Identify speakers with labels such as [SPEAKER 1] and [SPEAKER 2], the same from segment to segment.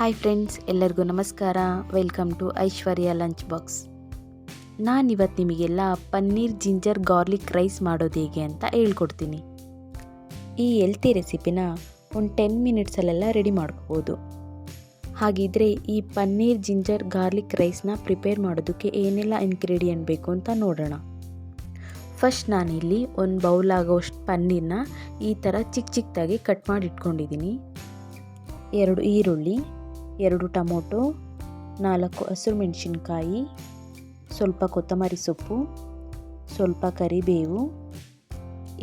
[SPEAKER 1] Hi friends, ಎಲ್ಲರಿಗೂ ನಮಸ್ಕಾರ. Welcome to Aishwarya lunch box. ನಾನಿವತ್ತು ನಿಮಗೆಲ್ಲ ಪನ್ನೀರ್ ಜಿಂಜರ್ ಗಾರ್ಲಿಕ್ ರೈಸ್ ಮಾಡೋದು ಹೇಗೆ ಅಂತ ಹೇಳ್ಕೊಡ್ತೀನಿ. ಈ ಹೆಲ್ತಿ ರೆಸಿಪಿನ ಒಂದು 10 ಮಿನಿಟ್ಸಲ್ಲೆಲ್ಲ ರೆಡಿ ಮಾಡ್ಕೋಬೋದು. ಹಾಗಿದ್ರೆ ಈ ಪನ್ನೀರ್ ಜಿಂಜರ್ ಗಾರ್ಲಿಕ್ ರೈಸ್ನ ಪ್ರಿಪೇರ್ ಮಾಡೋದಕ್ಕೆ ಏನೆಲ್ಲ ಇಂಗ್ರೀಡಿಯೆಂಟ್ ಬೇಕು ಅಂತ ನೋಡೋಣ. ಫಸ್ಟ್ ನಾನಿಲ್ಲಿ ಒಂದು ಬೌಲ್ ಆಗೋಷ್ಟು ಪನ್ನೀರ್ನ ಈ ಥರ ಚಿಕ್ಕದಾಗಿ ಕಟ್ ಮಾಡಿ ಇಟ್ಕೊಂಡಿದ್ದೀನಿ. 2 ಈರುಳ್ಳಿ, 2 ಟೊಮೊಟೊ, 4 ಹಸಿರು ಮೆಣಸಿನ್ಕಾಯಿ, ಸ್ವಲ್ಪ ಕೊತ್ತಂಬರಿ ಸೊಪ್ಪು, ಸ್ವಲ್ಪ ಕರಿಬೇವು,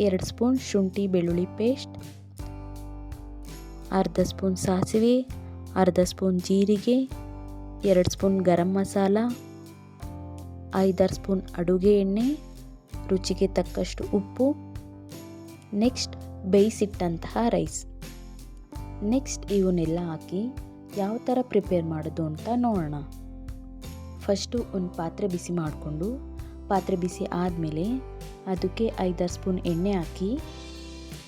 [SPEAKER 1] 2 ಸ್ಪೂನ್ ಶುಂಠಿ ಬೆಳ್ಳುಳ್ಳಿ ಪೇಸ್ಟ್, ಅರ್ಧ ಸ್ಪೂನ್ ಸಾಸಿವೆ, ಅರ್ಧ ಸ್ಪೂನ್ ಜೀರಿಗೆ, 2 ಸ್ಪೂನ್ ಗರಂ ಮಸಾಲ, 5-6 ಸ್ಪೂನ್ ಅಡುಗೆ ಎಣ್ಣೆ, ರುಚಿಗೆ ತಕ್ಕಷ್ಟು ಉಪ್ಪು, ನೆಕ್ಸ್ಟ್ ಬೇಯಿಸಿಟ್ಟಂತಹ ರೈಸ್. ನೆಕ್ಸ್ಟ್ ಇವನ್ನೆಲ್ಲ ಹಾಕಿ ಯಾವ ಥರ ಪ್ರಿಪೇರ್ ಮಾಡೋದು ಅಂತ ನೋಡೋಣ. ಫಸ್ಟು ಒಂದು ಪಾತ್ರೆ ಬಿಸಿ ಮಾಡಿಕೊಂಡು, ಪಾತ್ರೆ ಬಿಸಿ ಆದಮೇಲೆ ಅದಕ್ಕೆ 5-6 ಸ್ಪೂನ್ ಎಣ್ಣೆ ಹಾಕಿ,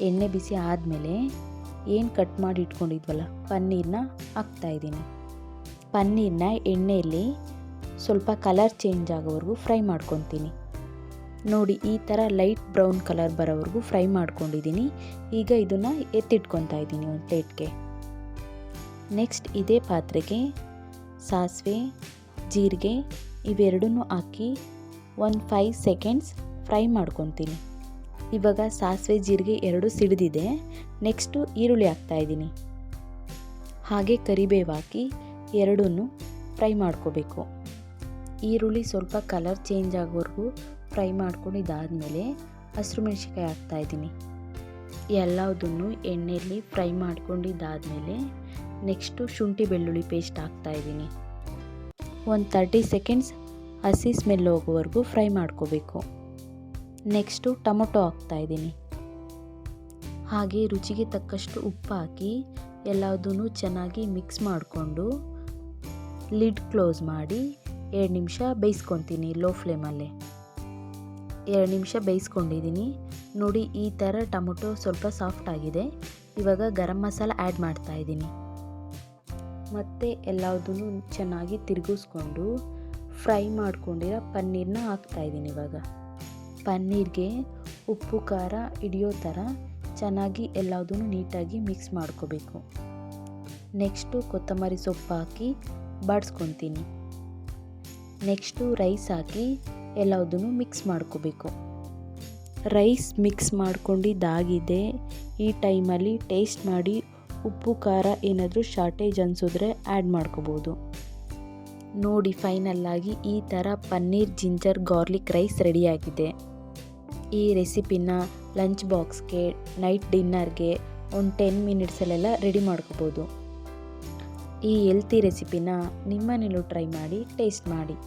[SPEAKER 1] ಎಣ್ಣೆ ಬಿಸಿ ಆದಮೇಲೆ ಏನು ಕಟ್ ಮಾಡಿ ಇಟ್ಕೊಂಡಿದ್ವಲ್ಲ ಪನ್ನೀರನ್ನ ಹಾಕ್ತಾಯಿದ್ದೀನಿ. ಪನ್ನೀರನ್ನ ಎಣ್ಣೆಯಲ್ಲಿ ಸ್ವಲ್ಪ ಕಲರ್ ಚೇಂಜ್ ಆಗೋವರೆಗೂ ಫ್ರೈ ಮಾಡ್ಕೊತೀನಿ. ನೋಡಿ, ಈ ಥರ ಲೈಟ್ ಬ್ರೌನ್ ಕಲರ್ ಬರೋವರೆಗೂ ಫ್ರೈ ಮಾಡ್ಕೊಂಡಿದ್ದೀನಿ. ಈಗ ಇದನ್ನು ಎತ್ತಿಟ್ಕೊತಾ ಇದ್ದೀನಿ ಒಂದು ಪ್ಲೇಟ್ಗೆ. ನೆಕ್ಸ್ಟ್ ಇದೇ ಪಾತ್ರೆಗೆ ಸಾಸಿವೆ, ಜೀರಿಗೆ ಇವೆರಡನ್ನೂ ಹಾಕಿ ಒಂದು 5 ಸೆಕೆಂಡ್ಸ್ ಫ್ರೈ ಮಾಡ್ಕೊತೀನಿ. ಇವಾಗ ಸಾಸಿವೆ ಜೀರಿಗೆ ಎರಡು ಸಿಡಿದಿದೆ. ನೆಕ್ಸ್ಟು ಈರುಳ್ಳಿ ಹಾಕ್ತಾಯಿದ್ದೀನಿ. ಹಾಗೆ ಕರಿಬೇವು ಹಾಕಿ ಎರಡನ್ನೂ ಫ್ರೈ ಮಾಡ್ಕೋಬೇಕು. ಈರುಳ್ಳಿ ಸ್ವಲ್ಪ ಕಲರ್ ಚೇಂಜ್ ಆಗೋವರೆಗೂ ಫ್ರೈ ಮಾಡ್ಕೊಂಡಿದ್ದಾದಮೇಲೆ ಹಸಿರು ಮೆಣಸಿನ್ಕಾಯಿ ಹಾಕ್ತಾಯಿದ್ದೀನಿ. ಎಲ್ಲದನ್ನು ಎಣ್ಣೆಯಲ್ಲಿ ಫ್ರೈ ಮಾಡ್ಕೊಂಡಿದ್ದಾದಮೇಲೆ ನೆಕ್ಸ್ಟು ಶುಂಠಿ ಬೆಳ್ಳುಳ್ಳಿ ಪೇಸ್ಟ್ ಹಾಕ್ತಾಯಿದ್ದೀನಿ. ಒಂದು 30 ಸೆಕೆಂಡ್ಸ್ ಹಸಿ ಸ್ಮೆಲ್ ಹೋಗೋವರೆಗೂ ಫ್ರೈ ಮಾಡ್ಕೋಬೇಕು. ನೆಕ್ಸ್ಟು ಟೊಮೊಟೊ ಹಾಕ್ತಾಯಿದ್ದೀನಿ. ಹಾಗೆ ರುಚಿಗೆ ತಕ್ಕಷ್ಟು ಉಪ್ಪು ಹಾಕಿ ಎಲ್ಲದನ್ನು ಚೆನ್ನಾಗಿ ಮಿಕ್ಸ್ ಮಾಡಿಕೊಂಡು ಲಿಡ್ ಕ್ಲೋಸ್ ಮಾಡಿ 2 ನಿಮಿಷ ಬೇಯಿಸ್ಕೊತೀನಿ ಲೋ ಫ್ಲೇಮಲ್ಲೇ. 2 ನಿಮಿಷ ಬೇಯಿಸ್ಕೊಂಡಿದ್ದೀನಿ. ನೋಡಿ, ಈ ಥರ ಟೊಮೊಟೊ ಸ್ವಲ್ಪ ಸಾಫ್ಟ್ ಆಗಿದೆ. ಇವಾಗ ಗರಂ ಮಸಾಲ ಆ್ಯಡ್ ಮಾಡ್ತಾಯಿದ್ದೀನಿ. ಮತ್ತು ಎಲ್ಲದನ್ನು ಚೆನ್ನಾಗಿ ತಿರುಗಿಸ್ಕೊಂಡು ಫ್ರೈ ಮಾಡ್ಕೊಂಡಿರೋ ಪನ್ನೀರನ್ನ ಹಾಕ್ತಾಯಿದ್ದೀನಿ. ಇವಾಗ ಪನ್ನೀರ್ಗೆ ಉಪ್ಪು ಖಾರ ಹಿಡಿಯೋ ಥರ ಚೆನ್ನಾಗಿ ಎಲ್ಲದನ್ನು ನೀಟಾಗಿ ಮಿಕ್ಸ್ ಮಾಡ್ಕೋಬೇಕು. ನೆಕ್ಸ್ಟು ಕೊತ್ತಂಬರಿ ಸೊಪ್ಪು ಹಾಕಿ ಬಾಡಿಸ್ಕೊತೀನಿ. ನೆಕ್ಸ್ಟು ರೈಸ್ ಹಾಕಿ ಎಲ್ಲದನ್ನು ಮಿಕ್ಸ್ ಮಾಡ್ಕೋಬೇಕು. ರೈಸ್ ಮಿಕ್ಸ್ ಮಾಡ್ಕೊಂಡಿದ್ದಾಗಿದೆ. ಈ ಟೈಮಲ್ಲಿ ಟೇಸ್ಟ್ ಮಾಡಿ ಉಪ್ಪು ಖಾರ ಏನಾದರೂ ಶಾರ್ಟೇಜ್ ಅನಿಸಿದ್ರೆ ಆ್ಯಡ್ ಮಾಡ್ಕೋಬೋದು. ನೋಡಿ, ಫೈನಲ್ಲಾಗಿ ಈ ಥರ ಪನ್ನೀರ್ ಜಿಂಜರ್ ಗಾರ್ಲಿಕ್ ರೈಸ್ ರೆಡಿಯಾಗಿದೆ. ಈ ರೆಸಿಪಿನ ಲಂಚ್ ಬಾಕ್ಸ್ಗೆ, ನೈಟ್ ಡಿನ್ನರ್ಗೆ ಒಂದು 10 ಮಿನಿಟ್ಸಲ್ಲೆಲ್ಲ ರೆಡಿ ಮಾಡ್ಕೋಬೋದು. ಈ ಹೆಲ್ತಿ ರೆಸಿಪಿನ ನಿಮ್ಮನೇಲೂ ಟ್ರೈ ಮಾಡಿ ಟೇಸ್ಟ್ ಮಾಡಿ.